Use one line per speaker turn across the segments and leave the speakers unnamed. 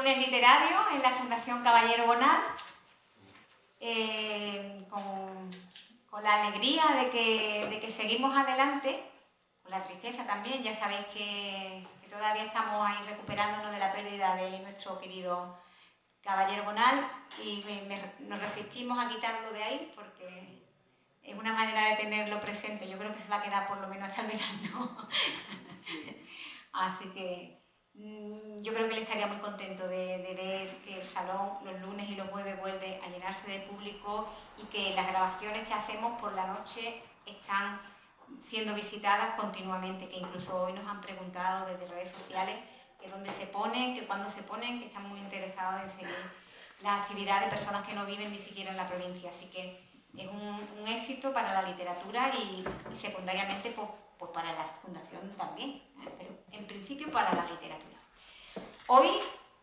lunes literario en la Fundación Caballero Bonal, con la alegría de que seguimos adelante, con la tristeza también. Ya sabéis que todavía estamos ahí recuperándonos de la pérdida de nuestro querido Caballero Bonal y nos resistimos a quitarlo de ahí porque es una manera de tenerlo presente. Yo creo que se va a quedar por lo menos hasta el verano. Así que yo creo que él estaría muy contento de ver que el salón los lunes y los jueves vuelve a llenarse de público y que las grabaciones que hacemos por la noche están siendo visitadas continuamente, que incluso hoy nos han preguntado desde redes sociales que dónde se ponen, que cuándo se ponen, que están muy interesados en seguir las actividades de personas que no viven ni siquiera en la provincia. Así que es un éxito para la literatura y secundariamente pues para la fundación también, pero en principio para la literatura. Hoy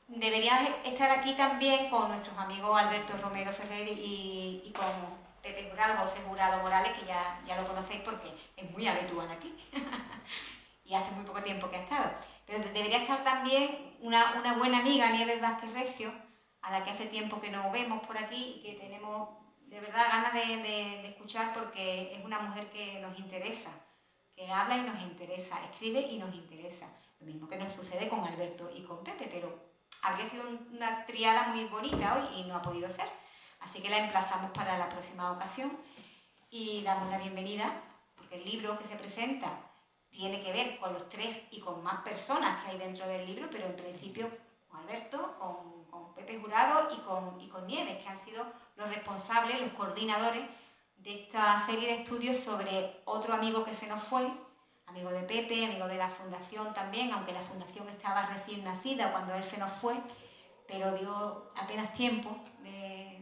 deberías estar aquí también con nuestros amigos Alberto Romero Ferrer y con Pepe Jurado, José Jurado Morales, que ya lo conocéis porque es muy habitual aquí y hace muy poco tiempo que ha estado. Pero debería estar también una buena amiga, Nieves Vázquez Recio, a la que hace tiempo que no vemos por aquí y que tenemos de verdad ganas de escuchar porque es una mujer que nos interesa, que habla y nos interesa, escribe y nos interesa. Lo mismo que nos sucede con Alberto y con Pepe, pero habría sido una triada muy bonita hoy y no ha podido ser. Así que la emplazamos para la próxima ocasión y damos la bienvenida, porque el libro que se presenta tiene que ver con los tres y con más personas que hay dentro del libro, pero en principio con Alberto, con Pepe Jurado y con Nieves, que han sido los responsables, los coordinadores de esta serie de estudios sobre otro amigo que se nos fue, amigo de Pepe, amigo de la Fundación también, aunque la Fundación estaba recién nacida cuando él se nos fue, pero dio apenas tiempo de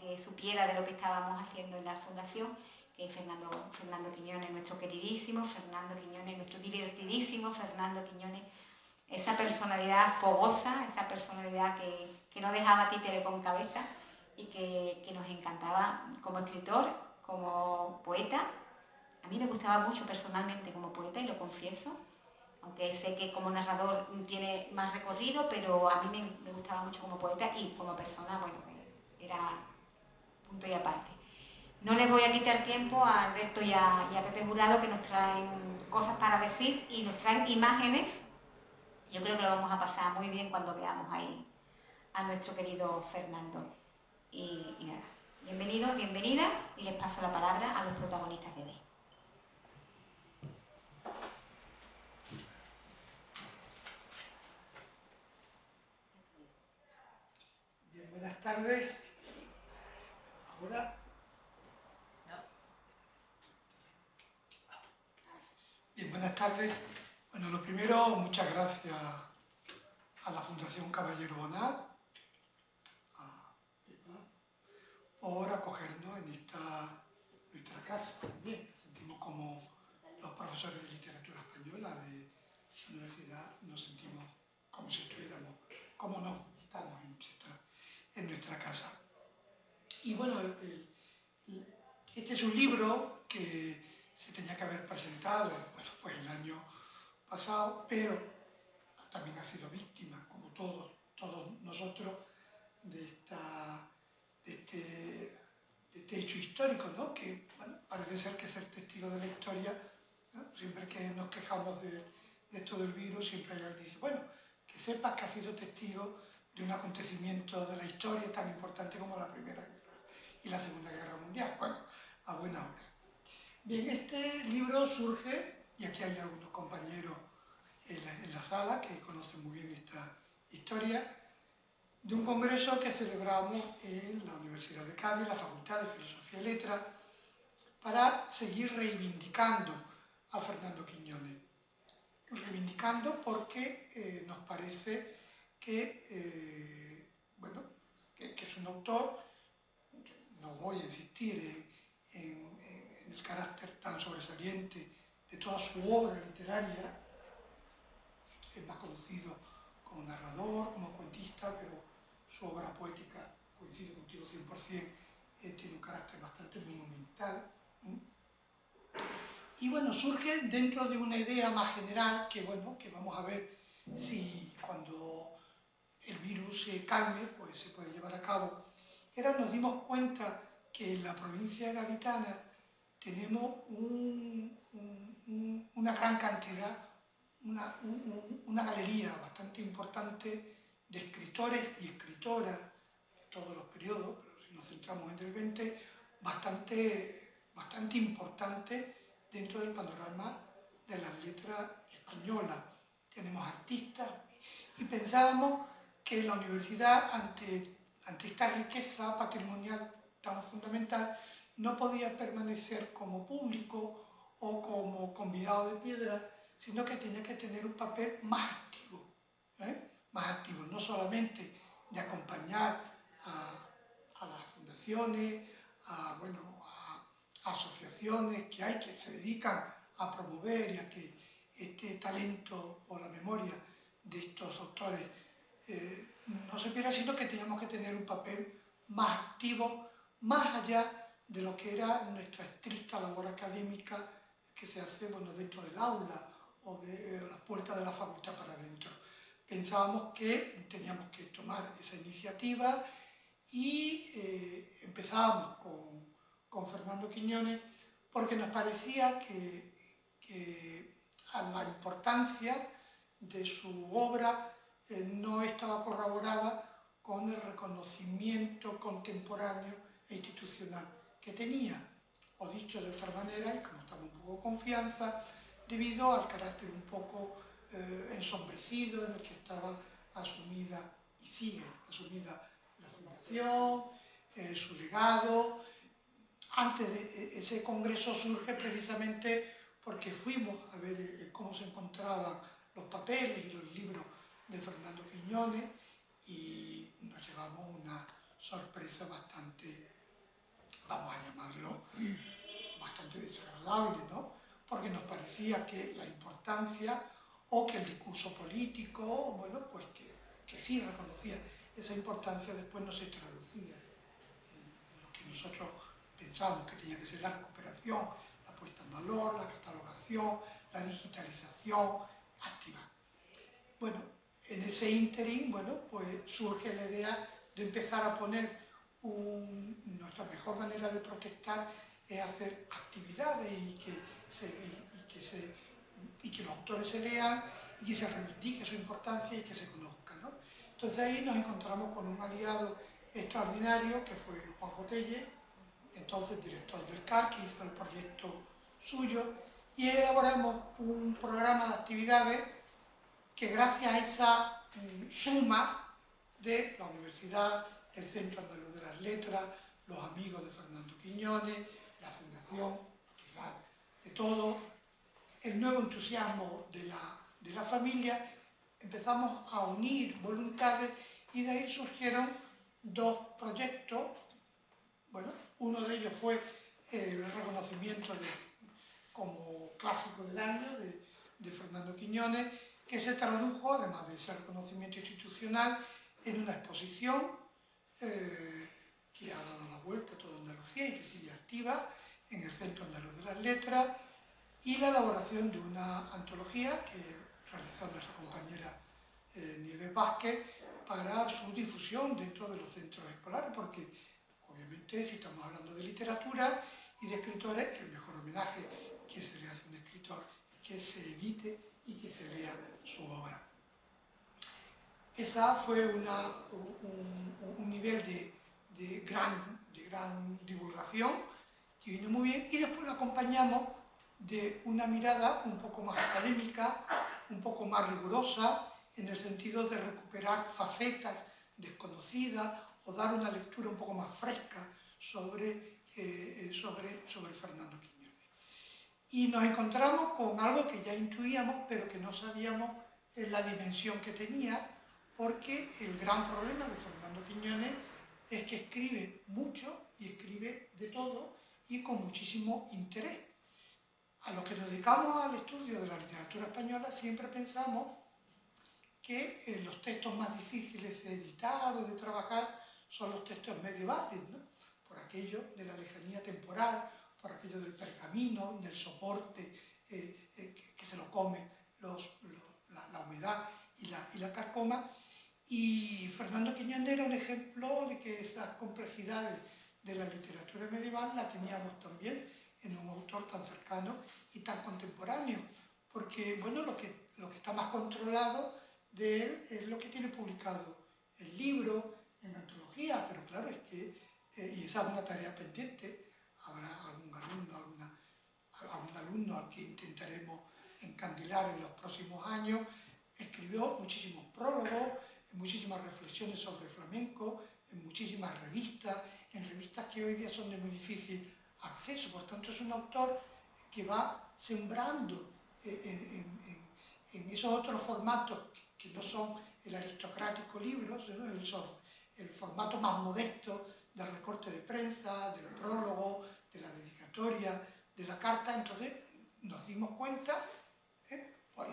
que supiera de lo que estábamos haciendo en la Fundación, que es Fernando Quiñones, nuestro queridísimo, Fernando Quiñones, nuestro divertidísimo Fernando Quiñones, esa personalidad fogosa, esa personalidad que no dejaba títere con cabeza y que nos encantaba como escritor, como poeta. A mí me gustaba mucho personalmente como poeta y lo confieso, aunque sé que como narrador tiene más recorrido, pero a mí me gustaba mucho como poeta y como persona, bueno, era punto y aparte. No les voy a quitar tiempo a Alberto y a Pepe Jurado, que nos traen cosas para decir y nos traen imágenes. Yo creo que lo vamos a pasar muy bien cuando veamos ahí a nuestro querido Fernando. Y nada, bienvenidos, bienvenida, y les paso la palabra a los protagonistas de hoy.
Bien, buenas tardes. Ahora. Bien, buenas tardes. Bueno, lo primero, muchas gracias a la Fundación Caballero Bonal por acogernos en nuestra casa también. Nos sentimos como los profesores de literatura española de la universidad, nos sentimos como si estuviéramos, como no, estamos en nuestra casa. Y bueno, este es un libro que se tenía que haber presentado pues el año pasado, pero también ha sido víctima, como todos nosotros, de este hecho histórico, ¿no? Que bueno, parece ser que ser testigo de la historia, ¿no? Siempre que nos quejamos de esto del virus, siempre hay alguien que dice, bueno, que sepas que has sido testigo de un acontecimiento de la historia tan importante como la Primera Guerra y la Segunda Guerra Mundial. Bueno, a buena hora. Bien, este libro surge, y aquí hay algunos compañeros en la sala que conocen muy bien esta historia, de un congreso que celebramos en la Universidad de Cádiz, la Facultad de Filosofía y Letras, para seguir reivindicando a Fernando Quiñones. Reivindicando porque nos parece que, bueno, que es un autor, no voy a insistir en el carácter tan sobresaliente de toda su obra literaria, es más conocido como narrador, como cuentista, pero su obra poética, coincido contigo 100%, tiene un carácter bastante monumental. Y bueno, surge dentro de una idea más general que, bueno, que vamos a ver si cuando el virus se calme, pues se puede llevar a cabo. Nos dimos cuenta que en la provincia gaditana tenemos una gran cantidad, una galería bastante importante de escritores y escritoras de todos los periodos, pero si nos centramos en el 20, bastante importante dentro del panorama de las letras españolas. Tenemos artistas y pensábamos que la universidad, ante esta riqueza patrimonial tan fundamental, no podía permanecer como público o como convidado de piedra, sino que tenía que tener un papel más activo, más activo, no solamente de acompañar a las fundaciones, a asociaciones que se dedican a promover y a que este talento o la memoria de estos autores no se pierda, sino que teníamos que tener un papel más activo, más allá de lo que era nuestra estricta labor académica que se hace dentro del aula o de las puertas de la facultad para adentro. Pensábamos que teníamos que tomar esa iniciativa y empezábamos con Fernando Quiñones porque nos parecía que a la importancia de su obra no estaba corroborada con el reconocimiento contemporáneo e institucional que tenía, o dicho de otra manera, y como estaba un poco de confianza, debido al carácter un poco ensombrecido en el que estaba asumida y sigue asumida la fundación, su legado. Antes de ese congreso surge precisamente porque fuimos a ver cómo se encontraban los papeles y los libros de Fernando Quiñones y nos llevamos una sorpresa bastante, vamos a llamarlo, bastante desagradable, ¿no? Porque nos parecía que la importancia o que el discurso político, bueno, pues que sí reconocía esa importancia, después no se traducía en lo que nosotros pensábamos que tenía que ser la recuperación, la puesta en valor, la catalogación, la digitalización activa. Bueno, en ese ínterin, bueno, pues surge la idea de empezar a poner nuestra mejor manera de protestar es hacer actividades y que los autores se lean y que se reivindique su importancia y que se conozca, ¿no? Entonces ahí nos encontramos con un aliado extraordinario que fue Juan Telle, entonces director del CAR, que hizo el proyecto suyo, y elaboramos un programa de actividades que gracias a esa suma de la universidad, el Centro Andaluz de las Letras, los amigos de Fernando Quiñones, la fundación, quizás de todo, el nuevo entusiasmo de la familia, empezamos a unir voluntades y de ahí surgieron dos proyectos. Bueno, uno de ellos fue el reconocimiento como clásico del año de Fernando Quiñones, que se tradujo, además de ese reconocimiento institucional, en una exposición que ha dado la vuelta a toda Andalucía y que sigue activa en el Centro Andaluz de las Letras, y la elaboración de una antología que realizó nuestra compañera Nieves Vázquez para su difusión dentro de los centros escolares, porque obviamente si estamos hablando de literatura y de escritores, el mejor homenaje que se le hace a un escritor es que se edite y que se lea su obra. Esa fue un nivel de gran divulgación que vino muy bien, y después lo acompañamos de una mirada un poco más académica, un poco más rigurosa, en el sentido de recuperar facetas desconocidas o dar una lectura un poco más fresca sobre Fernando Quiñones. Y nos encontramos con algo que ya intuíamos, pero que no sabíamos la dimensión que tenía, porque el gran problema de Fernando Quiñones es que escribe mucho y escribe de todo y con muchísimo interés. A los que nos dedicamos al estudio de la literatura española siempre pensamos que los textos más difíciles de editar o de trabajar son los textos medievales, ¿no? Por aquello de la lejanía temporal, por aquello del pergamino, del soporte que se lo come la humedad y la carcoma, Y Fernando Quiñones era un ejemplo de que esas complejidades de la literatura medieval la teníamos también en un autor tan cercano y tan contemporáneo, porque bueno, lo que está más controlado de él es lo que tiene publicado el libro, en antología, pero claro, es que, y esa es una tarea pendiente, habrá algún alumno al que intentaremos encandilar en los próximos años. Escribió muchísimos prólogos, muchísimas reflexiones sobre flamenco, en muchísimas revistas, en revistas que hoy día son de muy difícil acceso. Por tanto, es un autor que va sembrando en esos otros formatos que no son el aristocrático libro, sino el formato más modesto del recorte de prensa, del prólogo, de la dedicatoria, de la carta. Entonces nos dimos cuenta, por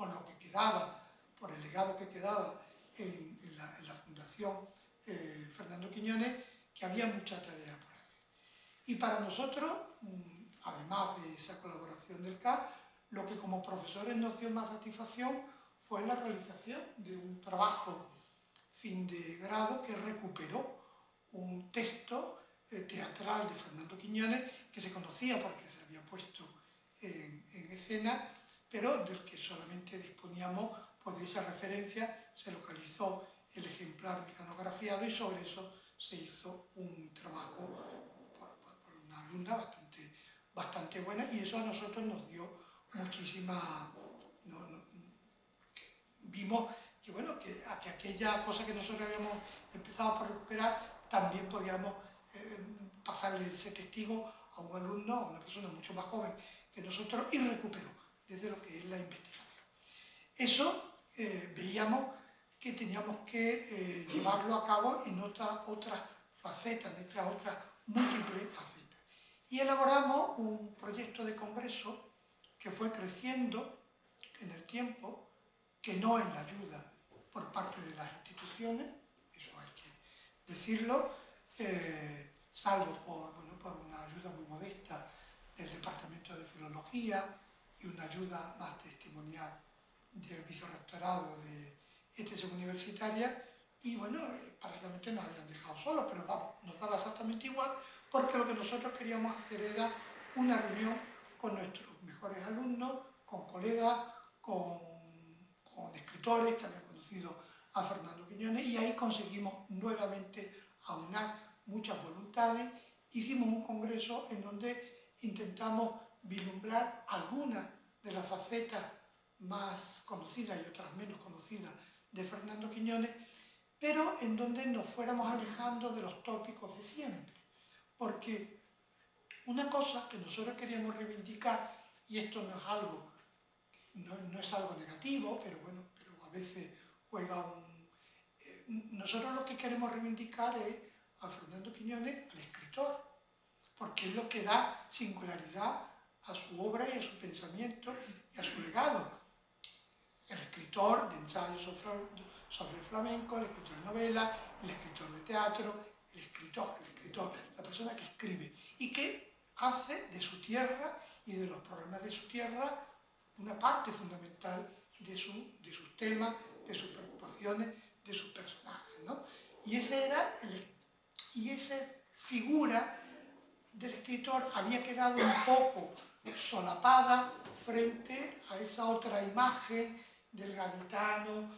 lo que quedaba, por el legado que quedaba en la Fundación Fernando Quiñones, que había mucha tarea por hacer. Y para nosotros, además de esa colaboración del CAP, lo que como profesores nos dio más satisfacción fue la realización de un trabajo fin de grado que recuperó un texto teatral de Fernando Quiñones que se conocía porque se había puesto en escena, pero del que solamente disponíamos pues, de esa referencia. Se localizó el ejemplar mecanografiado y sobre eso se hizo un trabajo por una alumna bastante buena, y eso a nosotros nos dio muchísima... vimos que, bueno, que aquella cosa que nosotros habíamos empezado por recuperar, también podíamos pasarle ese testigo a un alumno, a una persona mucho más joven que nosotros, y recuperó desde lo que es la investigación. Eso veíamos que teníamos que llevarlo a cabo en otras facetas, en otras múltiples facetas. Y elaboramos un proyecto de congreso que fue creciendo en el tiempo, que no en la ayuda por parte de las instituciones, eso hay que decirlo, salvo por una ayuda muy modesta del Departamento de Filología y una ayuda más testimonial del vicerrectorado de ETS Universitaria, y bueno, prácticamente nos habían dejado solos, pero vamos, nos daba exactamente igual, porque lo que nosotros queríamos hacer era una reunión con nuestros mejores alumnos, con colegas, con escritores que habían conocido a Fernando Quiñones, y ahí conseguimos nuevamente aunar muchas voluntades. Hicimos un congreso en donde intentamos vislumbrar algunas de las facetas más conocidas y otras menos conocidas de Fernando Quiñones, pero en donde nos fuéramos alejando de los tópicos de siempre. Porque una cosa que nosotros queríamos reivindicar, y esto no es algo, no es algo negativo, pero bueno, pero a veces juega un... nosotros lo que queremos reivindicar es a Fernando Quiñones, al escritor, porque es lo que da singularidad a su obra y a su pensamiento y a su legado. El escritor de ensayos sobre el flamenco, el escritor de novela, el escritor de teatro, el escritor, la persona que escribe y que hace de su tierra y de los problemas de su tierra una parte fundamental de sus temas, de sus preocupaciones, de sus personajes, ¿no? Y esa figura del escritor había quedado un poco solapada frente a esa otra imagen del gaditano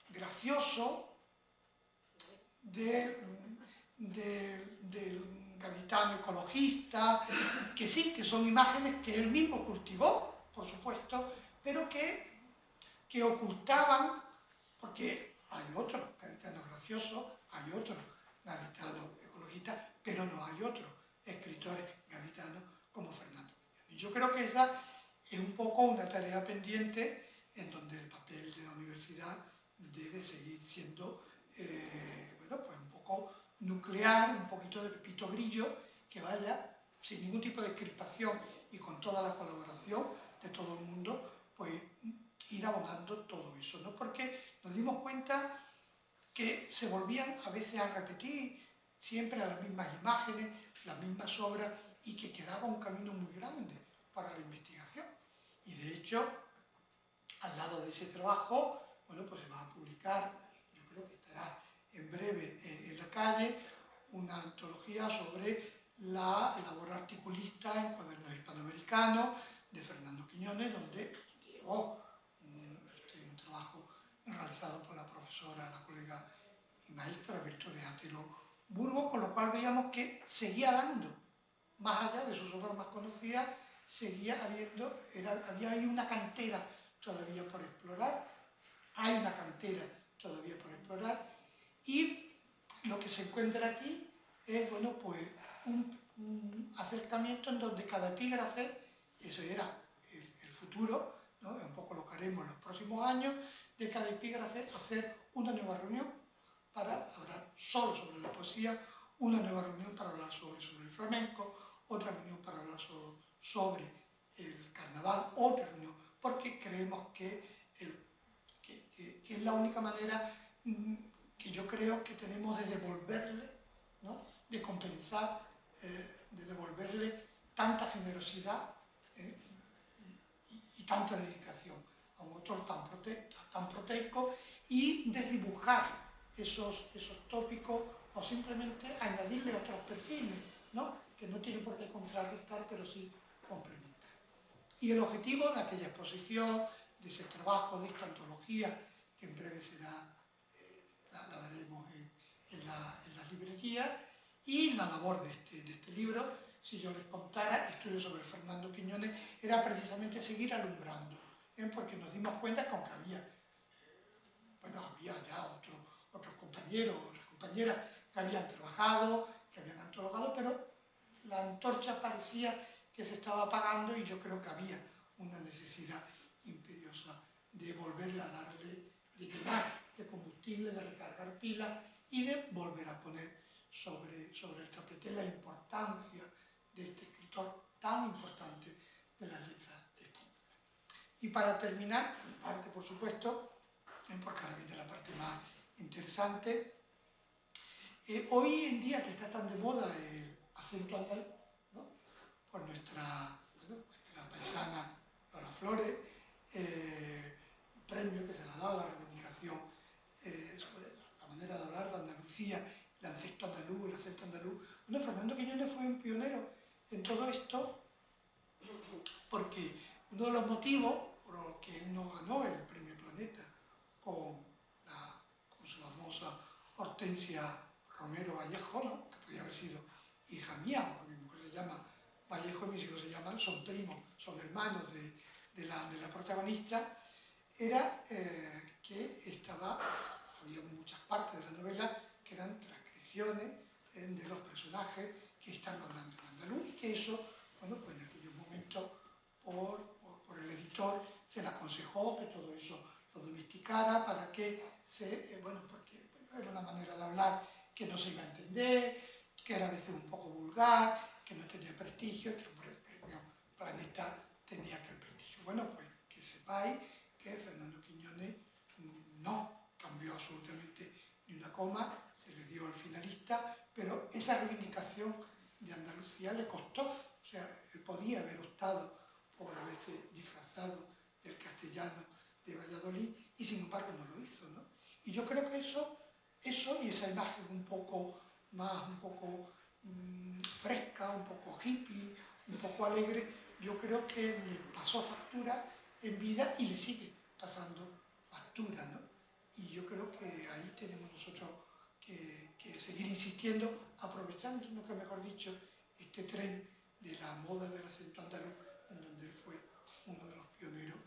gracioso, del gaditano ecologista, que sí, que son imágenes que él mismo cultivó, por supuesto, pero que ocultaban, porque hay otros gaditanos graciosos, hay otros gaditanos ecologistas, pero no hay otros escritores gaditanos como Fernando Quiñones. Y yo creo que esa es un poco una tarea pendiente en donde el papel de la universidad debe seguir siendo bueno, pues un poco nuclear, un poquito de pepito grillo, que vaya sin ningún tipo de crispación y con toda la colaboración de todo el mundo, pues ir abonando todo eso, ¿no? Porque nos dimos cuenta que se volvían a veces a repetir siempre las mismas imágenes, las mismas obras, y que quedaba un camino muy grande para la investigación. Y de hecho, al lado de ese trabajo, bueno, pues se va a publicar, yo creo que estará en breve en la calle, una antología sobre la labor articulista en cuadernos hispanoamericanos de Fernando Quiñones, donde llegó un trabajo realizado por la profesora, la colega y maestra Virtud de Átilo Burgos, con lo cual veíamos que seguía dando, más allá de sus obras más conocidas, seguía habiendo, había ahí una cantera todavía por explorar, hay una cantera todavía por explorar, y lo que se encuentra aquí es, bueno, pues un acercamiento en donde cada epígrafe, eso era el futuro, ¿no? Un poco lo que haremos en los próximos años, de cada epígrafe hacer una nueva reunión para hablar solo sobre la poesía, una nueva reunión para hablar sobre el flamenco, otra reunión para hablar sobre el carnaval, otra reunión, porque creemos que es la única manera que yo creo que tenemos de devolverle, ¿no? De compensar, de devolverle tanta generosidad y tanta dedicación a un autor tan proteico, y desdibujar esos tópicos o simplemente añadirle otros perfiles, ¿no? Que no tiene por qué contrarrestar, pero sí complementar. Y el objetivo de aquella exposición, de ese trabajo, de esta antología, que en breve será, la veremos en las librerías, y la labor de este libro, si yo les contara, Estudios sobre Fernando Quiñones, era precisamente seguir alumbrando, porque nos dimos cuenta que aunque había, había ya otros compañeros, otras compañeras que habían trabajado, que habían antologado, pero la antorcha parecía que se estaba apagando, y yo creo que había una necesidad imperiosa de volverle a darle, de llenar de combustible, de recargar pilas y de volver a poner sobre el tapete la importancia de este escritor tan importante de las letras españolas. Y para terminar, mi parte, por supuesto, porque ahora viene la parte más interesante, hoy en día que está tan de moda el acento andaluz, ¿no? Por nuestra paisana Lola Flores, premio que se le ha dado a la reivindicación sobre la manera de hablar de Andalucía, el acento andaluz. Bueno, Fernando Quiñones fue un pionero en todo esto, porque uno de los motivos por los que él no ganó el Premio Planeta con su famosa Hortensia Romero Vallejo, ¿no? Que podía haber sido hija mía, porque mi mujer se llama Vallejo y mis hijos se llaman, son primos, son hermanos de la protagonista, era que había muchas partes de la novela que eran transcripciones de los personajes que están hablando en andaluz, y que eso, bueno, pues en aquellos momentos por el editor se le aconsejó que todo eso lo domesticara para que porque era una manera de hablar que no se iba a entender, que era a veces un poco vulgar, que no tenía prestigio, que por el Premio Planeta tenía aquel prestigio. Bueno, pues que sepáis que Fernando Quiñones no cambió absolutamente ni una coma, se le dio al finalista, pero esa reivindicación de Andalucía le costó. O sea, él podía haber optado por haberse disfrazado del castellano de Valladolid, y sin embargo no lo hizo, ¿no? Y yo creo que eso y esa imagen un poco fresca, un poco hippie, un poco alegre, yo creo que le pasó factura en vida y le sigue pasando factura, ¿no? Y yo creo que ahí tenemos nosotros que seguir insistiendo, aprovechando, nunca mejor dicho, este tren de la moda del acento andaluz, en donde él fue uno de los pioneros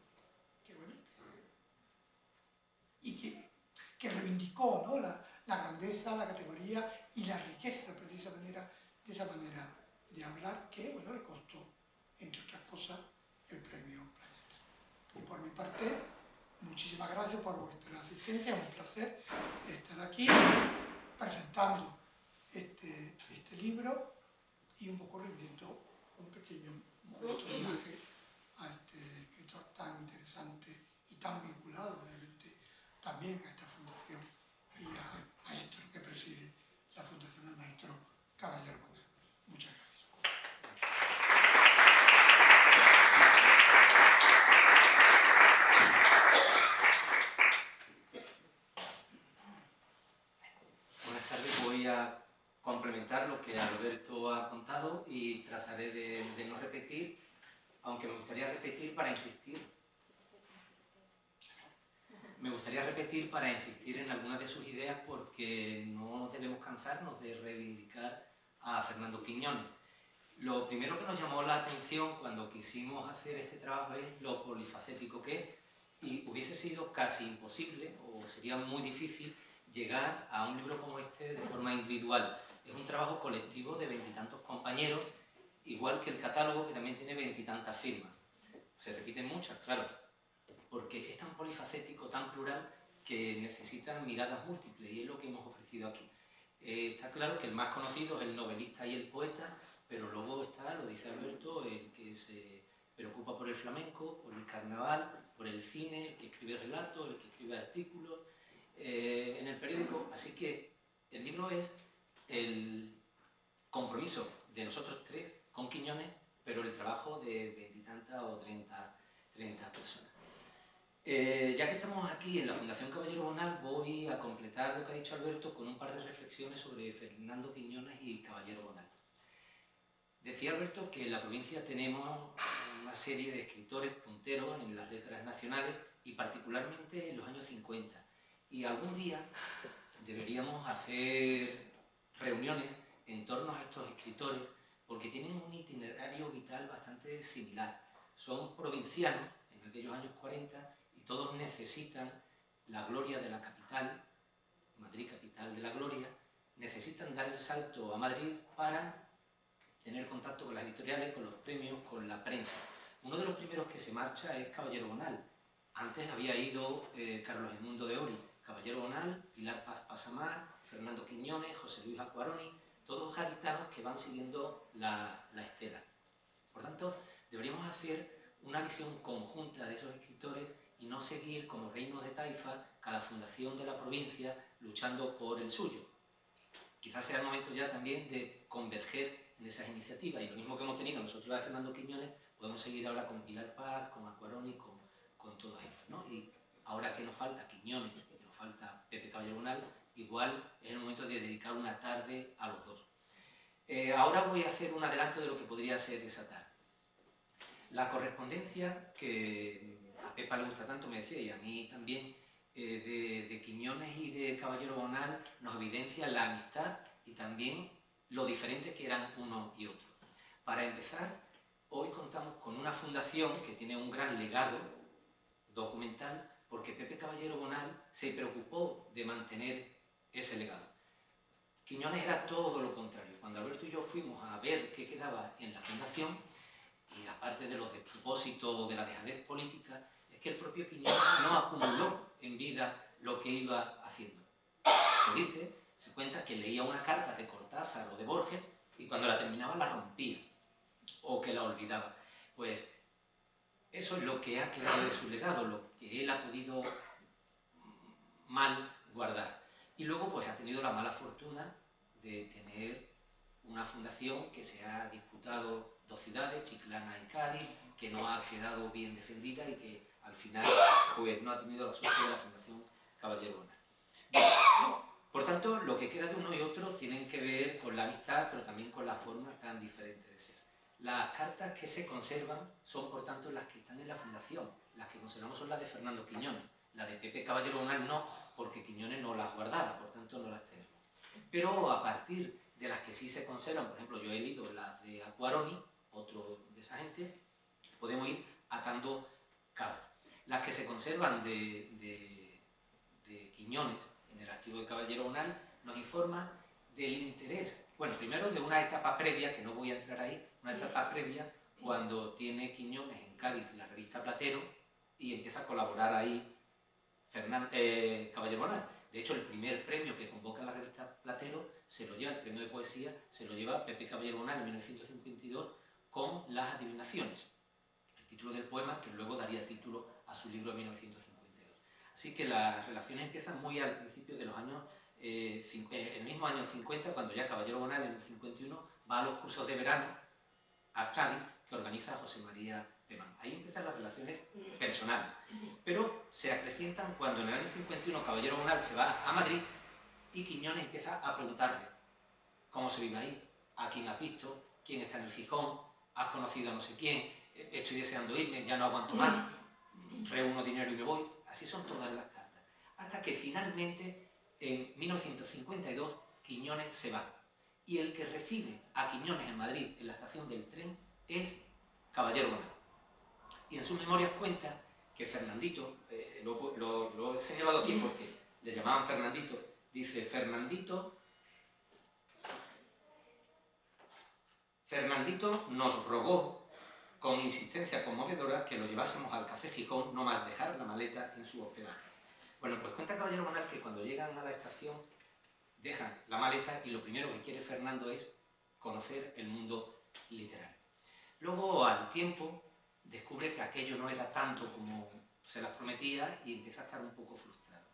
que reivindicó, ¿no? la grandeza, la categoría y la riqueza, precisamente, de esa manera de hablar, que le costó, entre otras cosas, el Premio Planeta. Y por mi parte, muchísimas gracias por vuestra asistencia, es un placer estar aquí presentando este libro y un poco rindiendo un pequeño homenaje a este escritor tan interesante y tan vinculado, obviamente, también a esta fundación y al maestro que preside la fundación, el maestro Caballero Manuel. Muchas gracias.
a complementar lo que Alberto ha contado y trataré de no repetir, aunque me gustaría repetir para insistir. Me gustaría repetir para insistir en algunas de sus ideas, porque no debemos cansarnos de reivindicar a Fernando Quiñones. Lo primero que nos llamó la atención cuando quisimos hacer este trabajo es lo polifacético que es, y hubiese sido casi imposible, o sería muy difícil, llegar a un libro como este de forma individual. Es un trabajo colectivo de 20 y tantos compañeros, igual que el catálogo, que también tiene 20 y tantas firmas. Se repiten muchas, claro, porque es tan polifacético, tan plural, que necesitan miradas múltiples, y es lo que hemos ofrecido aquí. Está claro que el más conocido es el novelista y el poeta, pero luego está, lo dice Alberto, el que se preocupa por el flamenco, por el carnaval, por el cine, el que escribe relatos, el que escribe artículos en el periódico. Así que el libro es el compromiso de nosotros tres con Quiñones, pero el trabajo de 20 y tantas o 30 personas. Ya que estamos aquí en la Fundación Caballero Bonal, voy a completar lo que ha dicho Alberto con un par de reflexiones sobre Fernando Quiñones y Caballero Bonal. Decía Alberto que en la provincia tenemos una serie de escritores punteros en las letras nacionales, y particularmente en los años 50. Y algún día deberíamos hacer reuniones en torno a estos escritores, porque tienen un itinerario vital bastante similar. Son provincianos en aquellos años 40 y todos necesitan la gloria de la capital, Madrid capital de la gloria, necesitan dar el salto a Madrid para tener contacto con las editoriales, con los premios, con la prensa. Uno de los primeros que se marcha es Caballero Bonal. Antes había ido Carlos Edmundo de Ori. Caballero Bonal, Pilar Paz Pasamar, Fernando Quiñones, José Luis Acquaroni, todos gaditanos que van siguiendo la estela. Por tanto, deberíamos hacer una visión conjunta de esos escritores y no seguir como reinos de taifa cada fundación de la provincia luchando por el suyo. Quizás sea el momento ya también de converger en esas iniciativas, y lo mismo que hemos tenido nosotros la de Fernando Quiñones, podemos seguir ahora con Pilar Paz, con Acquaroni, con todo esto, ¿no? Y ahora que nos falta Quiñones y que nos falta Pepe Caballero Bonal, igual es el momento de dedicar una tarde a los dos. Ahora voy a hacer un adelanto de lo que podría ser esa tarde. La correspondencia que a Pepa le gusta tanto, me decía, y a mí también, de Quiñones y de Caballero Bonal nos evidencia la amistad y también lo diferentes que eran uno y otro. Para empezar, hoy contamos con una fundación que tiene un gran legado documental, porque Pepe Caballero Bonal se preocupó de mantener ese legado. Quiñones era todo lo contrario. Cuando Alberto y yo fuimos a ver qué quedaba en la fundación, y aparte de los despropósitos de la dejadez política, es que el propio Quiñones no acumuló en vida lo que iba haciendo. Se cuenta que leía una carta de Cortázar o de Borges y cuando la terminaba la rompía o que la olvidaba. Pues eso es lo que ha quedado de su legado, lo que él ha podido mal guardar. Y luego pues ha tenido la mala fortuna de tener una fundación que se ha disputado 2 ciudades, Chiclana y Cádiz, que no ha quedado bien defendida y que al final pues no ha tenido la suerte de la Fundación Caballero Bonal. Bueno, por tanto, lo que queda de uno y otro tienen que ver con la amistad, pero también con la forma tan diferente de ser. Las cartas que se conservan son, por tanto, las que están en la fundación. Las que conservamos son las de Fernando Quiñones. La de Pepe Caballero Bonal no, porque Quiñones no las guardaba, por tanto no las tenemos. Pero a partir de las que sí se conservan, por ejemplo, yo he leído las de Acquaroni, otro de esa gente, podemos ir atando cabos. Las que se conservan de Quiñones en el archivo de Caballero Bonal nos informan del interés, bueno, primero de una etapa previa, que no voy a entrar ahí, una etapa previa cuando tiene Quiñones en Cádiz la revista Platero y empieza a colaborar ahí Caballero Bonal. De hecho, el primer premio que convoca la revista Platero se lo lleva, el premio de poesía, se lo lleva Pepe Caballero Bonal en 1952 con Las adivinaciones, el título del poema que luego daría título a su libro de 1952. Así que las relaciones empiezan muy al principio de los años, el mismo año 50, cuando ya Caballero Bonal en el 51 va a los cursos de verano a Cádiz que organiza José María Pemán. Ahí empiezan las relaciones personales, pero se acrecientan cuando en el año 51 Caballero Bonal se va a Madrid y Quiñones empieza a preguntarle cómo se vive ahí, a quién has visto, quién está en el Gijón, has conocido a no sé quién, estoy deseando irme, ya no aguanto más, reúno dinero y me voy. Así son todas las cartas. Hasta que finalmente, en 1952, Quiñones se va. Y el que recibe a Quiñones en Madrid, en la estación del tren, es Caballero Bonal. Y en sus memorias cuenta que Fernandito, lo he señalado aquí porque le llamaban Fernandito, dice: Fernandito nos rogó con insistencia conmovedora que lo llevásemos al Café Gijón, no más dejar la maleta en su hospedaje. Bueno, pues cuenta Caballero Bonal que cuando llegan a la estación dejan la maleta y lo primero que quiere Fernando es conocer el mundo literario. Luego, al tiempo, descubre que aquello no era tanto como se las prometía y empieza a estar un poco frustrado.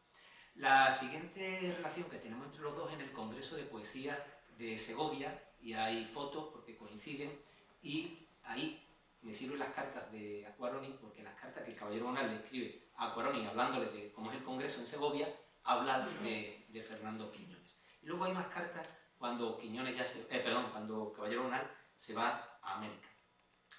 La siguiente relación que tenemos entre los dos en el Congreso de Poesía de Segovia, y hay fotos porque coinciden, y ahí me sirven las cartas de Acquaroni, porque las cartas que el Caballero Bonal le escribe a Acquaroni hablándole de cómo es el Congreso en Segovia, hablan de Fernando Quiñones. Y luego hay más cartas cuando cuando Caballero Bonal se va a América.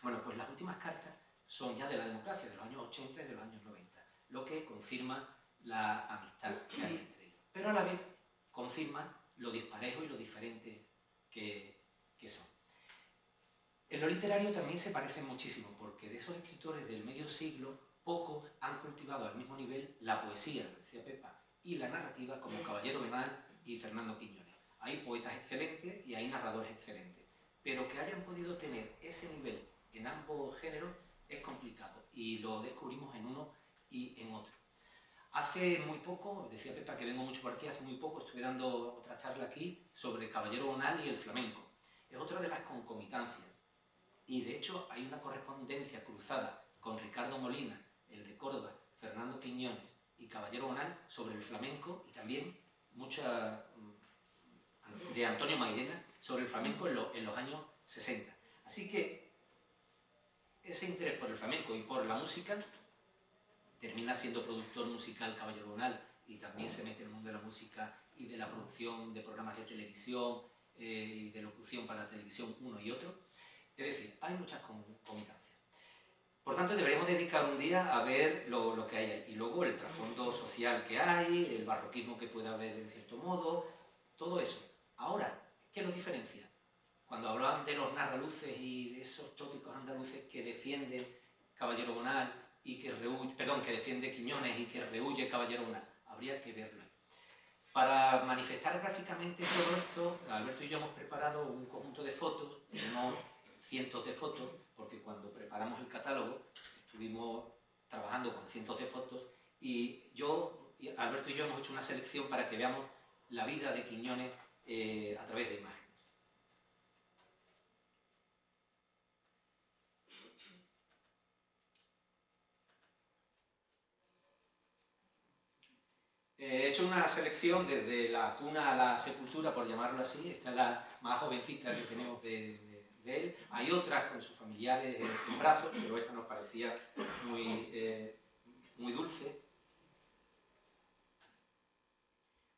Bueno, pues las últimas cartas son ya de la democracia, de los años 80 y de los años 90, lo que confirma la amistad que hay entre ellos. Pero a la vez confirma lo disparejo y lo diferente que son. En lo literario también se parecen muchísimo, porque de esos escritores del medio siglo, pocos han cultivado al mismo nivel la poesía, decía Pepa, y la narrativa como Caballero Bonal y Fernando Quiñones. Hay poetas excelentes y hay narradores excelentes, pero que hayan podido tener ese nivel en ambos géneros es complicado, y lo descubrimos en uno y en otro. Hace muy poco, decía Pepa que vengo mucho por aquí, hace muy poco estuve dando otra charla aquí sobre Caballero Bonal y el flamenco. Es otra de las concomitancias. Y de hecho hay una correspondencia cruzada con Ricardo Molina, el de Córdoba, Fernando Quiñones y Caballero Bonal sobre el flamenco, y también mucha de Antonio Mairena sobre el flamenco en los años 60. Así que ese interés por el flamenco y por la música, termina siendo productor musical Caballero Bonal, y también se mete en el mundo de la música y de la producción de programas de televisión y de locución para la televisión uno y otro. Es decir, hay muchas concomitancias. Por tanto, deberíamos dedicar un día a ver lo que hay ahí. Y luego el trasfondo social que hay, el barroquismo que puede haber en cierto modo, todo eso. Ahora, ¿qué los diferencia? Cuando hablaban de los narraluces y de esos tópicos andaluces que defiende Caballero Bonal y que defiende Quiñones y que rehuye Caballero Bonal, habría que verlo. Para manifestar gráficamente todo esto, Alberto y yo hemos preparado un conjunto de fotos, no cientos de fotos, porque cuando preparamos el catálogo estuvimos trabajando con cientos de fotos, y Alberto y yo hemos hecho una selección para que veamos la vida de Quiñones a través de imágenes. He hecho una selección desde la cuna a la sepultura, por llamarlo así. Esta es la más jovencita que tenemos de él. Hay otras con sus familiares en brazos, pero esta nos parecía muy dulce.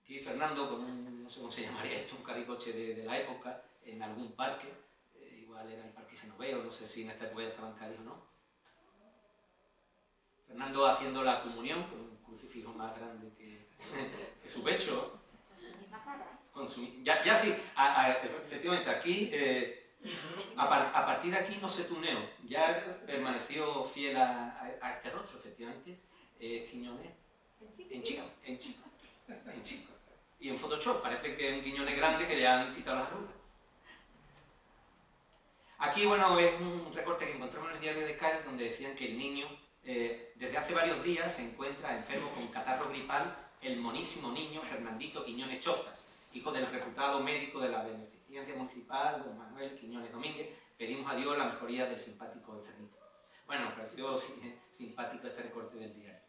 Aquí Fernando con no sé cómo se llamaría esto, un caricoche de la época, en algún parque. Igual era el Parque Genoveo, no sé si en esta época ya estaba en Cádiz o no. Fernando haciendo la comunión con un crucifijo más grande que su pecho. Ya sí, efectivamente, aquí, a partir de aquí no se tuneó, ya permaneció fiel a este rostro, efectivamente, Quiñones en chico. Y en Photoshop parece que es un Quiñones grande que le han quitado las arrugas. Aquí, bueno, es un recorte que encontramos en el diario de Cádiz, donde decían que el niño, desde hace varios días, se encuentra enfermo con catarro gripal, el monísimo niño Fernandito Quiñones Chozas, hijo del reputado médico de la Beneficencia Municipal, don Manuel Quiñones Domínguez. Pedimos a Dios la mejoría del simpático enfermito. Bueno, nos pareció simpático este recorte del diario.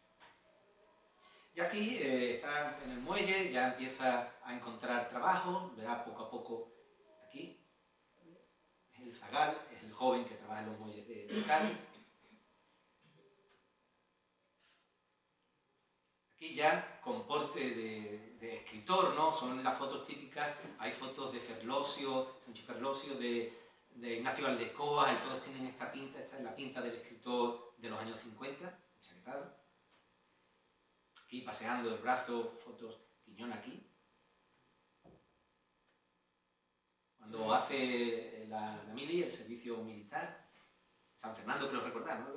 Y aquí está en el muelle, ya empieza a encontrar trabajo, verá poco a poco aquí. Es el zagal, es el joven que trabaja en los muelles de Cádiz. Aquí ya con porte de escritor, ¿no? Son las fotos típicas, hay fotos de Ferlosio, Sancho Ferlosio, de Ignacio Valdecoa, y todos tienen esta pinta, esta es la pinta del escritor de los años 50, enchaquetado. Aquí paseando el brazo, fotos, Quiñón aquí. Cuando hace la mili, el servicio militar, San Fernando, creo recordar, ¿no?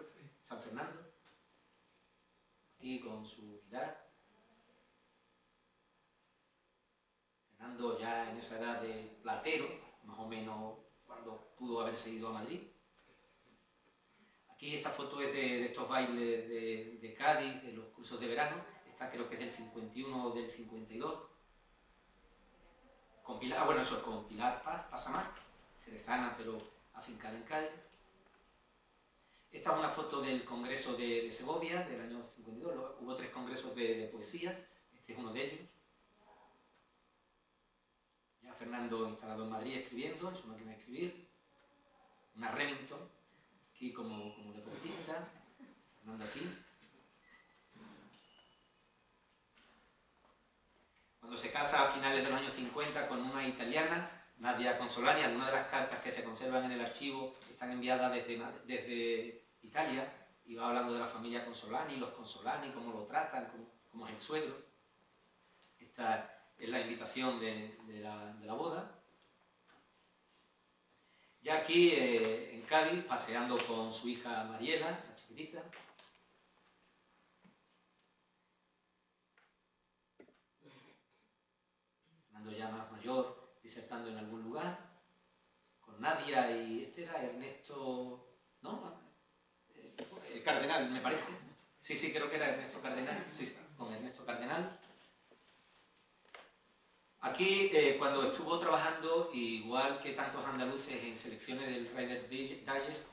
San Fernando. Aquí con su unidad. Fernando ya en esa edad de platero, más o menos cuando pudo haberse ido a Madrid. Aquí esta foto es de estos bailes de Cádiz, de los cursos de verano. Esta creo que es del 51 o del 52. Con Pilar, bueno, eso, con Pilar Paz, Pasamar, jerezana pero afincada en Cádiz. Esta es una foto del Congreso de Segovia, del año 52. Hubo 3 congresos de poesía, este es uno de ellos. Ya Fernando instalado en Madrid escribiendo, en su máquina de escribir. Una Remington, aquí como deportista. Fernando aquí. Cuando se casa a finales de los años 50 con una italiana, Nadia Consolani, algunas de las cartas que se conservan en el archivo están enviadas desde Italia, y va hablando de la familia Consolani, los Consolani, cómo lo tratan, cómo es el suegro. Esta es la invitación de la boda. Ya aquí en Cádiz, paseando con su hija Mariela, la chiquitita. Fernando ya más mayor, disertando en algún lugar, con Nadia, y este era Ernesto, ¿no? Cardenal, me parece. Sí, creo que era Ernesto Cardenal, sí, con Ernesto Cardenal. Aquí, cuando estuvo trabajando, igual que tantos andaluces en selecciones del Reader's Digest,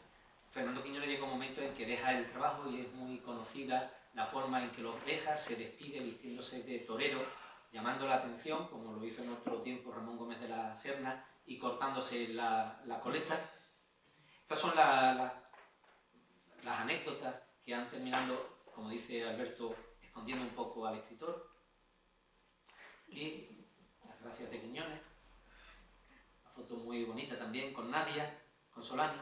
Fernando Quiñones llega un momento en que deja el trabajo, y es muy conocida la forma en que los deja, se despide vistiéndose de torero, llamando la atención, como lo hizo en otro tiempo Ramón Gómez de la Serna, y cortándose la coleta. Estas son las anécdotas que han terminado, como dice Alberto, escondiendo un poco al escritor. Y las gracias de Quiñones. Una foto muy bonita también con Nadia, con Solani.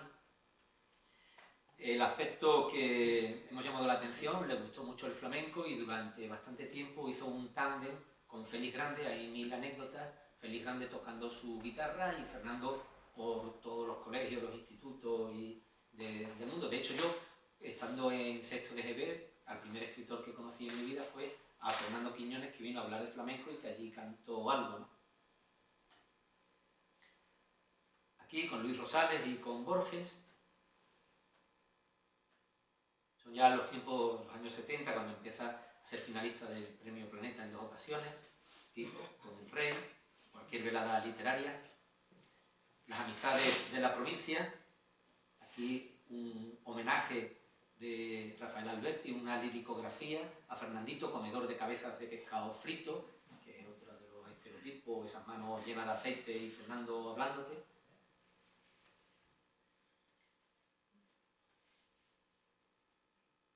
El aspecto que hemos llamado la atención, le gustó mucho el flamenco, y durante bastante tiempo hizo un tándem con Félix Grande, hay 1000 anécdotas, Félix Grande tocando su guitarra y Fernando por todos los colegios, los institutos del mundo. De hecho, yo, estando en sexto de GB, al primer escritor que conocí en mi vida fue a Fernando Quiñones, que vino a hablar de flamenco y que allí cantó algo, ¿no? Aquí con Luis Rosales y con Borges. Son ya los tiempos, los años 70, cuando empieza a ser finalista del Premio Planeta en 2 ocasiones, y con el Rey, cualquier velada literaria. Las amistades de la provincia. Aquí un homenaje de Rafael Alberti, una liricografía a Fernandito, comedor de cabezas de pescado frito, que es otro de los estereotipos, esas manos llenas de aceite y Fernando hablándote.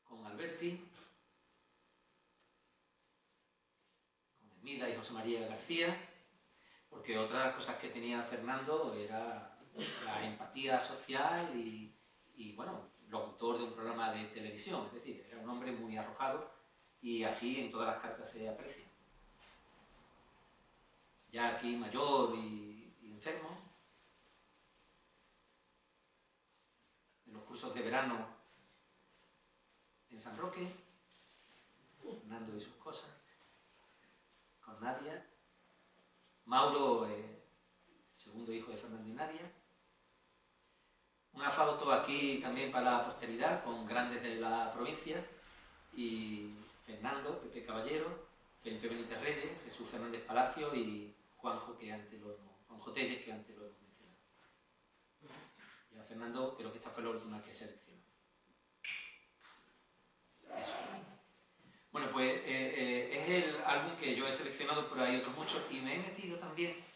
Con Alberti, con Hermida y José María García, porque otra de las cosas que tenía Fernando era la empatía social y bueno, locutor de un programa de televisión, es decir, era un hombre muy arrojado, y así en todas las cartas se aprecia. Ya aquí mayor y enfermo, en los cursos de verano en San Roque, Fernando y sus cosas, con Nadia. Mauro, segundo hijo de Fernando y Nadia. Una foto aquí también para la posteridad, con grandes de la provincia, y Fernando, Pepe Caballero, Felipe Benítez Reyes, Jesús Fernández Palacio y Juanjo Telles, que antes lo hemos mencionado. Ya Fernando, creo que esta fue la última que seleccionó. Eso. Bueno, pues es el álbum que yo he seleccionado, pero hay otros muchos, y me he metido también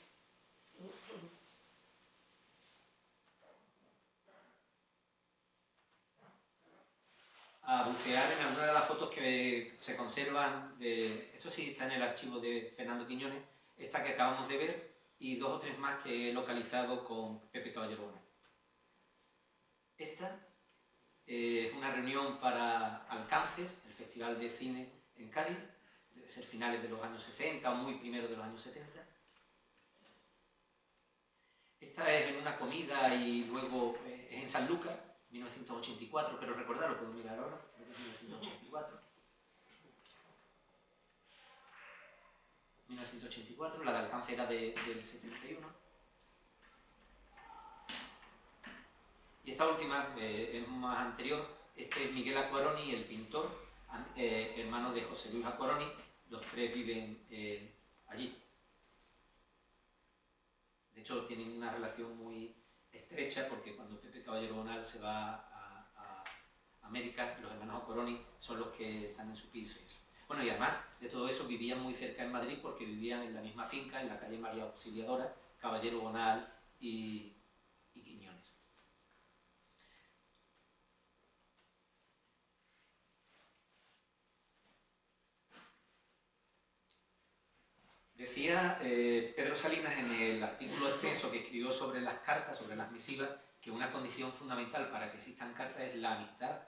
a bucear en alguna de las fotos que se conservan esto sí está en el archivo de Fernando Quiñones, esta que acabamos de ver y 2 o 3 más que he localizado con Pepe Caballero Bonal. Esta es una reunión para Alcances, el Festival de Cine en Cádiz, debe ser finales de los años 60 o muy primeros de los años 70. Esta es en una comida y luego es en Sanlúcar, 1984, quiero recordar, lo puedo mirar ahora, creo que es 1984. 1984, la de Alcance era del 71. Y esta última es más anterior, este es Miguel Acquaroni, el pintor, hermano de José Luis Acquaroni, los 3 viven allí. De hecho, tienen una relación muy estrecha porque cuando Pepe Caballero Bonal se va a América, los hermanos Acquaroni son los que están en su piso. Y eso. Bueno, y además de todo eso vivían muy cerca en Madrid porque vivían en la misma finca, en la calle María Auxiliadora, Caballero Bonal y Quiñones. Decía Pedro Salinas en el artículo extenso que escribió sobre las cartas, sobre las misivas, que una condición fundamental para que existan cartas es la amistad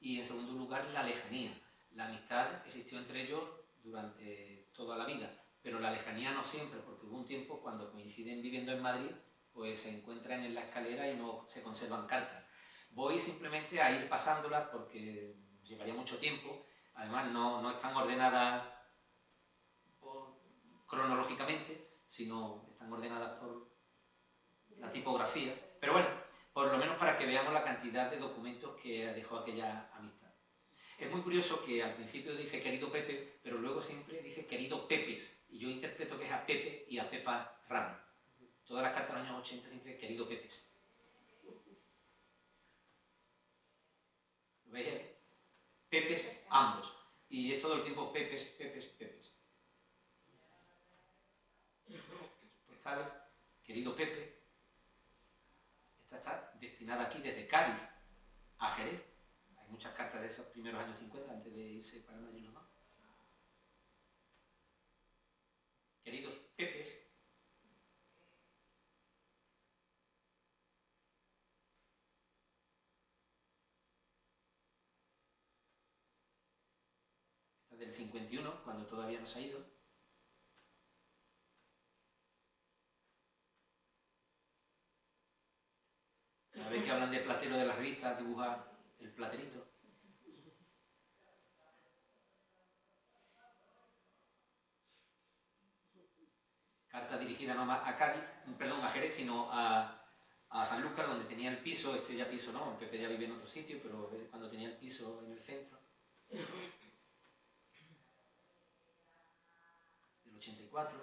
y, en segundo lugar, la lejanía. La amistad existió entre ellos durante toda la vida, pero la lejanía no siempre, porque hubo un tiempo cuando coinciden viviendo en Madrid, pues se encuentran en la escalera y no se conservan cartas. Voy simplemente a ir pasándolas porque llevaría mucho tiempo, además no están ordenadas cronológicamente, sino están ordenadas por la tipografía, pero bueno, por lo menos para que veamos la cantidad de documentos que dejó aquella amistad. Es muy curioso que al principio dice querido Pepe, pero luego siempre dice querido Pepes, y yo interpreto que es a Pepe y a Pepa Ramos. Todas las cartas de los años 80 siempre querido Pepes. ¿Lo veis? Pepes ambos, y es todo el tiempo Pepes, Pepes, Pepes. Postales, querido Pepe. Esta está destinada aquí desde Cádiz a Jerez. Hay muchas cartas de esos primeros años 50 antes de irse para Madrid, ¿no? Queridos Pepes. Esta es del 51, cuando todavía no se ha ido. Cada vez que hablan de platero de las revistas, dibuja el platerito. Carta dirigida no más a Cádiz, perdón, a Jerez, sino a Sanlúcar, donde tenía el piso, este ya piso no, Pepe ya vive en otro sitio, pero cuando tenía el piso en el centro. Del 84.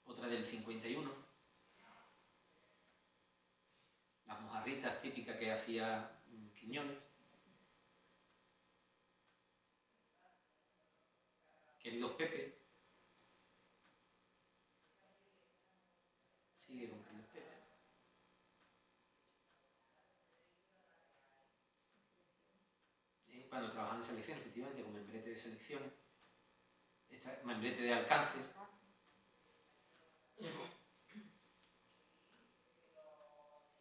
Otra del 51. Las mojarritas típicas que hacía Quiñones. Queridos Pepe. Sigue con Queridos Pepe. Cuando trabajaba en selección, efectivamente, con membrete de selecciones. Membrete de alcances.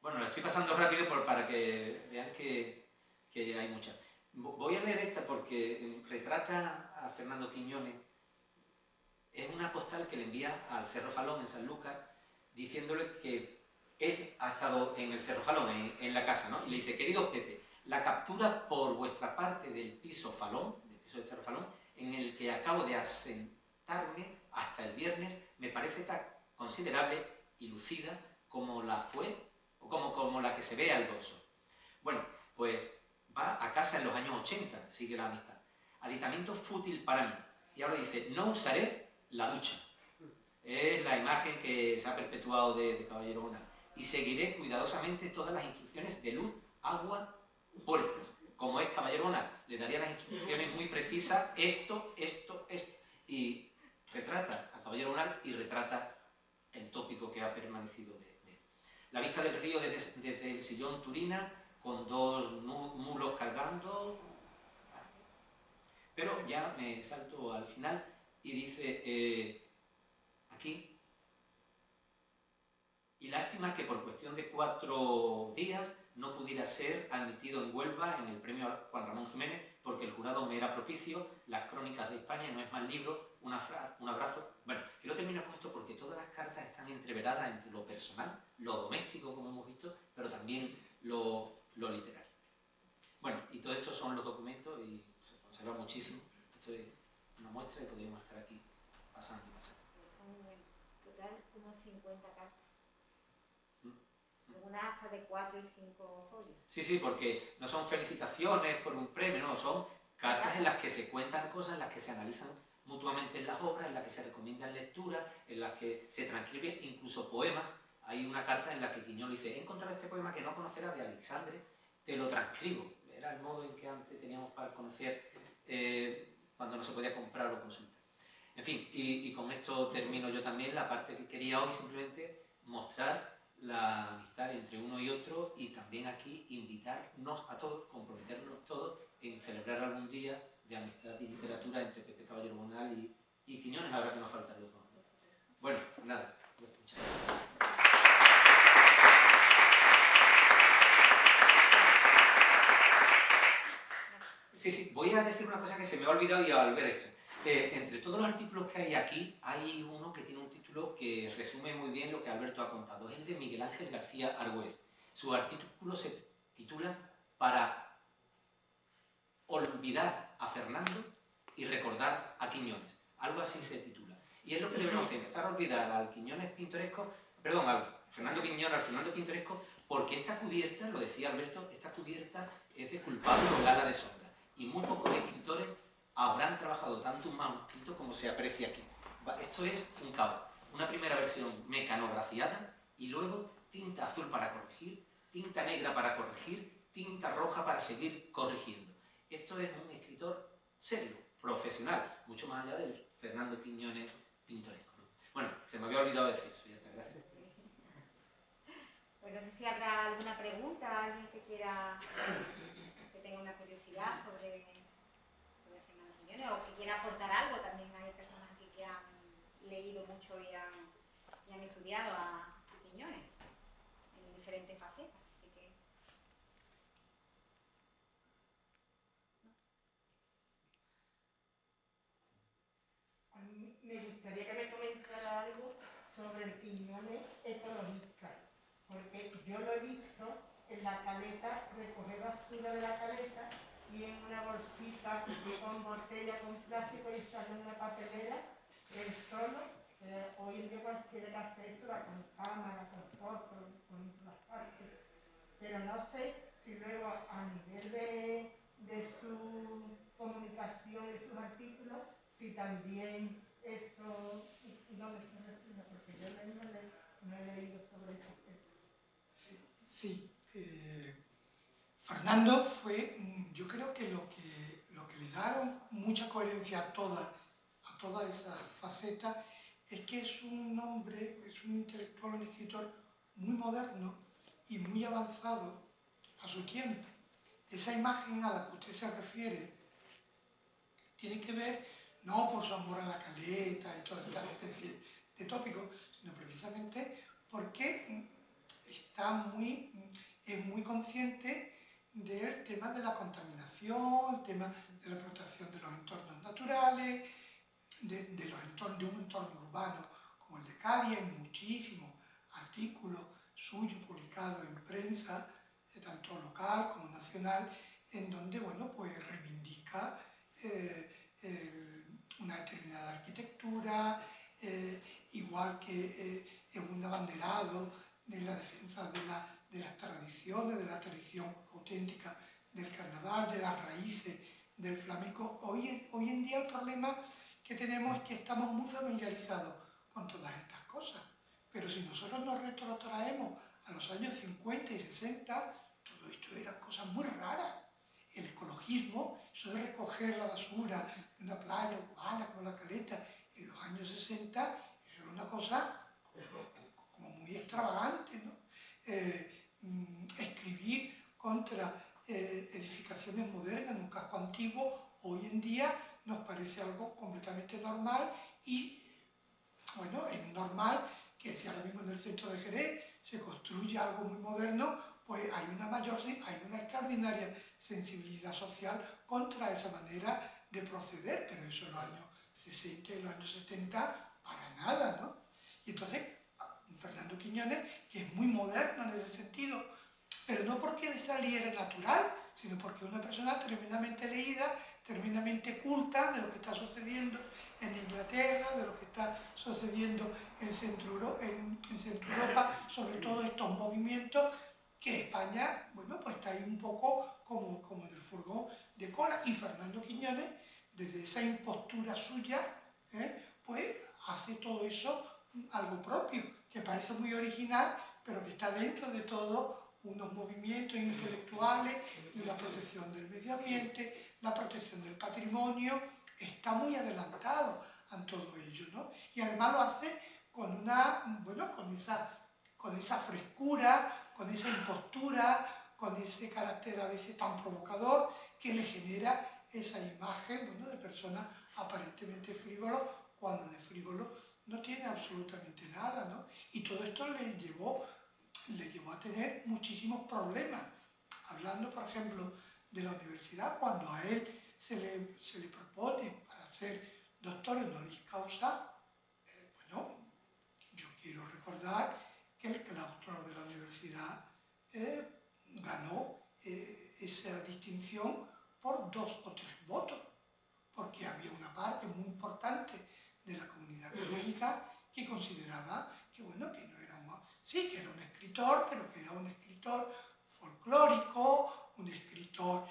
Bueno, la estoy pasando rápido para que vean que hay muchas. Voy a leer esta porque retrata a Fernando Quiñones. Es una postal que le envía al Cerro Falón en Sanlúcar, diciéndole que él ha estado en el Cerro Falón, en la casa, ¿no? Y le dice, querido Pepe, la captura por vuestra parte del piso Falón, del piso del Cerro Falón, en el que acabo de asentarme hasta el viernes, me parece tan considerable y lucida como la fue, o como la que se ve al dorso. Bueno, pues va a casa en los años 80, sigue la amistad. Aditamento fútil para mí. Y ahora dice, no usaré la ducha. Es la imagen que se ha perpetuado de Caballero Bonal. Y seguiré cuidadosamente todas las instrucciones de luz, agua, puertas. Como es Caballero Bonal, le daría las instrucciones muy precisas, esto. Y retrata a Caballero Bonal y retrata el tópico que ha permanecido de él. La vista del río desde el sillón Turina con dos mulos cargando. Pero ya me salto al final y dice aquí, y lástima que por cuestión de 4 días no pudiera ser admitido en Huelva en el premio Juan Ramón Jiménez, porque el jurado me era propicio, las crónicas de España, no es más libro, un abrazo. Bueno, quiero terminar con esto porque todas las cartas están entreveradas entre lo personal, lo doméstico, como hemos visto, pero también lo literario. Bueno, y todo esto son los documentos y se conserva muchísimo. Esto es una muestra y podríamos estar aquí pasando y pasando.
Son en total unos 50 cartas. Algunas hasta de 4 y 5 folios.
Sí, porque no son felicitaciones por un premio, no, son cartas en las que se cuentan cosas, en las que se analizan mutuamente en las obras, en las que se recomiendan lecturas, en las que se transcriben incluso poemas. Hay una carta en la que Quiñón dice: he encontrado este poema que no conocerás de Alexandre, te lo transcribo. Era el modo en que antes teníamos para conocer cuando no se podía comprar o consultar. En fin, y con esto termino yo también la parte que quería hoy, simplemente mostrar la amistad entre uno y otro, y también aquí invitarnos a todos, comprometernos todos en celebrar algún día de amistad y literatura entre Pepe Caballero Bonal y Quiñones, ahora que nos faltan los dos. Bueno, nada, muchas gracias. Sí, voy a decir una cosa que se me ha olvidado y al ver esto. Entre todos los artículos que hay aquí, hay uno que tiene un título que resume muy bien lo que Alberto ha contado. Es el de Miguel Ángel García Argüez. Su artículo se titula Para olvidar a Fernando y recordar a Quiñones. Algo así se titula. Y es lo que debemos hacer, empezar a olvidar al Quiñones pintoresco, perdón, al Fernando Quiñones, al Fernando pintoresco, porque esta cubierta, lo decía Alberto, esta cubierta es de culpable o Gala de sombra. Y muy pocos escritores habrán trabajado tanto un manuscrito como se aprecia aquí. Esto es un caos. Una primera versión mecanografiada y luego tinta azul para corregir, tinta negra para corregir, tinta roja para seguir corrigiendo. Esto es un escritor serio, profesional, mucho más allá del Fernando Quiñones pintoresco. Bueno, se me había olvidado decir eso, ya está, gracias.
Pues no sé si habrá alguna pregunta, alguien que quiera, que tenga una curiosidad sobre Fernando Quiñones o que quiera aportar algo. También hay personas aquí que han leído mucho y han estudiado a Quiñones en diferentes facetas. Así que...
A mí me gustaría que me comentara algo sobre el Quiñones ecologista, porque yo lo he visto en la caleta, recoger basura de la caleta y en una bolsita con botella, con plástico y echarlo en una papelera, él solo. Hoy en día cualquiera que hace eso, va con cámara, con fotos, con las partes, pero no sé si luego a nivel de su comunicación y sus artículos, si también eso no me se refiere, porque yo no he leído sobre eso.
Sí. Fernando fue, yo creo que lo que le da mucha coherencia a toda esa faceta es que es un hombre, es un intelectual, un escritor muy moderno y muy avanzado a su tiempo. Esa imagen a la que usted se refiere tiene que ver no por su amor a la caleta y toda esta especie de tópicos, sino precisamente porque es muy consciente del tema de la contaminación, el tema de la protección de los entornos naturales, de un entorno urbano como el de Cádiz. Hay muchísimos artículos suyos publicados en prensa, tanto local como nacional, en donde, bueno, pues reivindica una determinada arquitectura, igual que es un abanderado de la defensa de las tradiciones, de la tradición auténtica del carnaval, de las raíces del flamenco. Hoy en día el problema que tenemos es que estamos muy familiarizados con todas estas cosas, pero si nosotros nos retrotraemos a los años 50 y 60, todo esto eran cosas muy raras. El ecologismo, eso de recoger la basura de una playa urbana como la Caleta en los años 60, eso era una cosa como muy extravagante, ¿no? Escribir contra edificaciones modernas en un casco antiguo, hoy en día nos parece algo completamente normal y, bueno, es normal que si ahora mismo en el centro de Jerez se construye algo muy moderno, pues hay una extraordinaria sensibilidad social contra esa manera de proceder, pero eso en los años 60 y en los años 70 para nada, ¿no? Y entonces, Fernando Quiñones, que es muy moderno en ese sentido, pero no porque de salir era natural, sino porque es una persona tremendamente leída, tremendamente culta de lo que está sucediendo en Inglaterra, de lo que está sucediendo en Centro Europa, sobre todo estos movimientos que España, bueno, pues está ahí un poco como en el furgón de cola. Y Fernando Quiñones, desde esa impostura suya, pues hace todo eso algo propio, que parece muy original, pero que está dentro de todo unos movimientos intelectuales, la protección del medio ambiente, la protección del patrimonio, está muy adelantado en todo ello, ¿no? Y además lo hace con con esa frescura, con esa impostura, con ese carácter a veces tan provocador que le genera esa imagen, bueno, de persona aparentemente frívolo, cuando de frívolo no tiene absolutamente nada, ¿no? Y todo esto le llevó a tener muchísimos problemas. Hablando, por ejemplo, de la universidad, cuando a él se le propone para ser doctor honoris causa, bueno, yo quiero recordar que el claustro de la universidad ganó esa distinción por 2 o 3 votos, porque había una parte muy importante de la comunidad académica que consideraba que, bueno, que no era sí, que era un escritor, pero que era un escritor folclórico, un escritor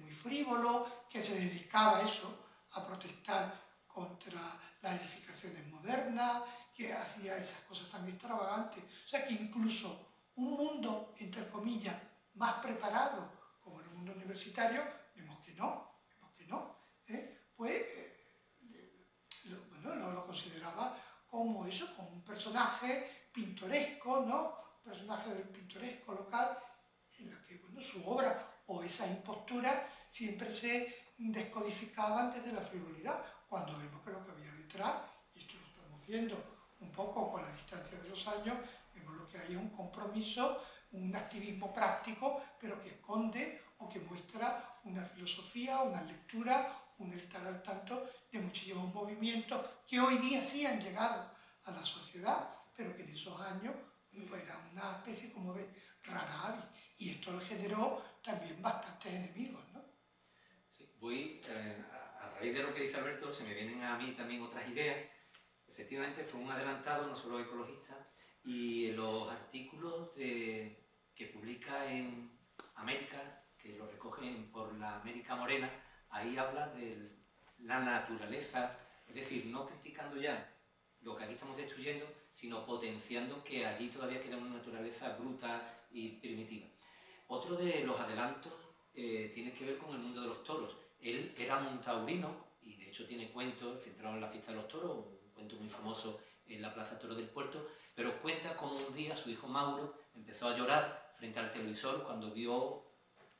muy frívolo, que se dedicaba a eso, a protestar contra las edificaciones modernas, que hacía esas cosas tan extravagantes. O sea que incluso un mundo, entre comillas, más preparado, como el mundo universitario, vemos que no, pues bueno, lo consideraba como eso, como un personaje pintoresco, ¿no? Un personaje del pintoresco local, en el que, bueno, su obra o esa impostura siempre se descodificaban desde la frivolidad, cuando vemos que lo que había detrás, y esto lo estamos viendo un poco con la distancia de los años, vemos lo que hay es un compromiso, un activismo práctico, pero que esconde o que muestra una filosofía, una lectura, un estar al tanto de muchísimos movimientos que hoy día sí han llegado a la sociedad, pero que en esos años pues, era una especie como de rara avis. Y esto le generó también bastantes enemigos, ¿no?
Sí, a raíz de lo que dice Alberto, se me vienen a mí también otras ideas. Efectivamente, fue un adelantado, no solo ecologista, y los artículos que publica en América, que lo recogen por la América Morena, ahí habla de la naturaleza, es decir, no criticando ya lo que aquí estamos destruyendo, sino potenciando que allí todavía queda una naturaleza bruta y primitiva. Otro de los adelantos tiene que ver con el mundo de los toros. Él era un taurino y de hecho tiene cuentos centrados en la fiesta de los toros, un cuento muy famoso en la Plaza Toro del Puerto, pero cuenta cómo un día su hijo Mauro empezó a llorar frente al televisor cuando vio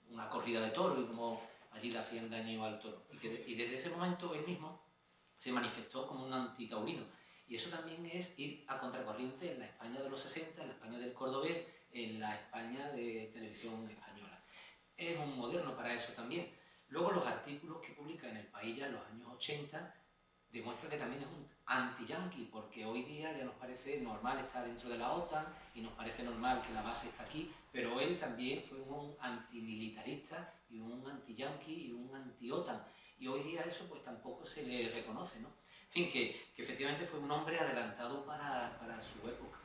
una corrida de toros y cómo allí le hacían daño al toro. Y desde ese momento él mismo se manifestó como un antitaurino. Y eso también es ir a contracorriente en la España de los 60, en la España del cordobés, en la España de televisión española. Es un moderno para eso también. Luego los artículos que publica en El País ya en los años 80 demuestran que también es un anti-yanqui, porque hoy día ya nos parece normal estar dentro de la OTAN y nos parece normal que la base está aquí, pero él también fue un antimilitarista y un anti-yanqui y un anti-OTAN. Y hoy día eso pues tampoco se le reconoce, ¿no? En fin, que efectivamente fue un hombre adelantado para su época.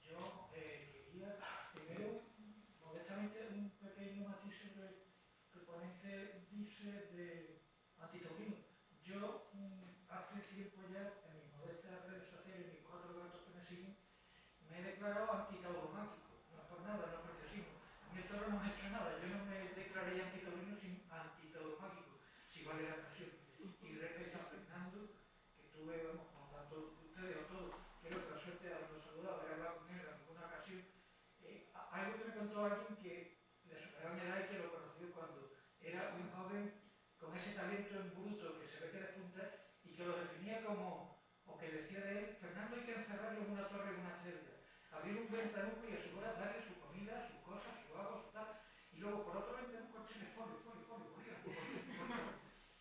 Yo quería primero, modestamente, un pequeño matiz sobre lo que el ponente dice de antitaurino. Yo hace tiempo ya, en mis modestas redes sociales, en mis 4 gatos que me siguen, me he declarado antitauromático. No es por nada, no es preciosismo. A mí esto no me ha hecho nada. Yo no me declararía antitaurino sin antitauromático, si vale la ocasión. Y respecto a Fernando, que tuve, vamos, como tanto ustedes o todos, creo que la suerte de haberlo saludado, haber hablado con él en alguna ocasión, algo que me contó alguien que le superaba mi edad y que lo conoció cuando era un joven con ese talento en bruto que se ve que despunta y que lo definía como, o que decía de él, Fernando hay que encerrarlo en una torre, en una celda, abrir un ventanuco y a su hora darle su comida, sus cosas, su agua, su tal, y luego por otro ventanuco echarle folio,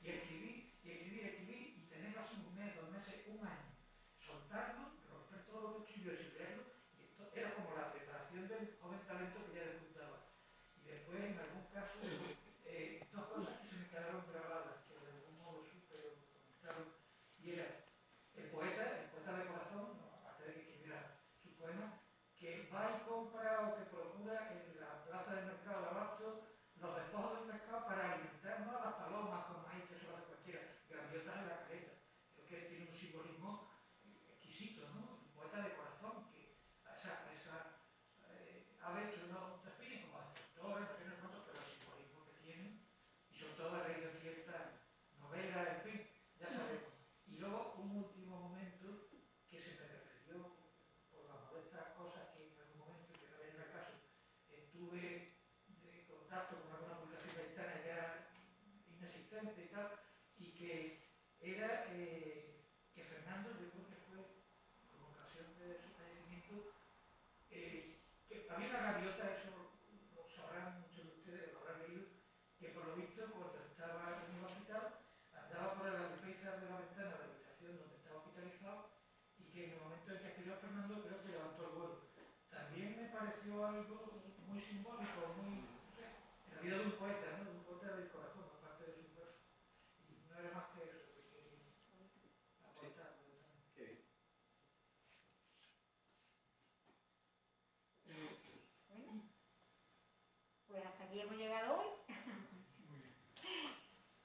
y escribir, y tenerlo así un mes, 2 meses, un año, soltarlo, romper todo lo que escribió sin leerlo, y esto era como la preparación del joven talento que ya despuntaba. Y después, en algún caso, 2 cosas que se me quedaron grabadas, que de algún modo supe o me comentaron, y era el poeta de corazón, aparte de que escribiera su poema, que va y compra o que procura en la plaza del mercado de Abasto los despojos del mercado para alimentar no a las palomas con maíz, que eso lo hace cualquiera, gaviotas en la caleta. Creo que tiene un simbolismo exquisito, ¿no? Un poeta de corazón, que esa aves que uno define como escritores, define fotos, pero el simbolismo que tienen, y sobre todo a raíz de ciertas novelas, en fin, ya sabemos. Y luego un último momento que se me refirió por las modestas cosas que en algún momento, que no viene al caso, tuve de contacto con alguna publicación americana ya inexistente y tal, y que era que Fernando, yo creo que fue como ocasión de su fallecimiento, que a mí la gaviota, eso lo sabrán muchos de ustedes, lo habrán leído, que por lo visto cuando estaba en el hospital andaba por las defensas de la ventana de la habitación donde estaba hospitalizado y que en el momento en que escribió Fernando creo que levantó el vuelo. También me pareció algo muy simbólico, muy, no sé, en la vida de un poeta, ¿no? De un poeta del corazón, aparte de sus versos. Y no era más que eso que quería aportar.
Sí. Qué bien.
Bueno, pues hasta aquí hemos llegado hoy.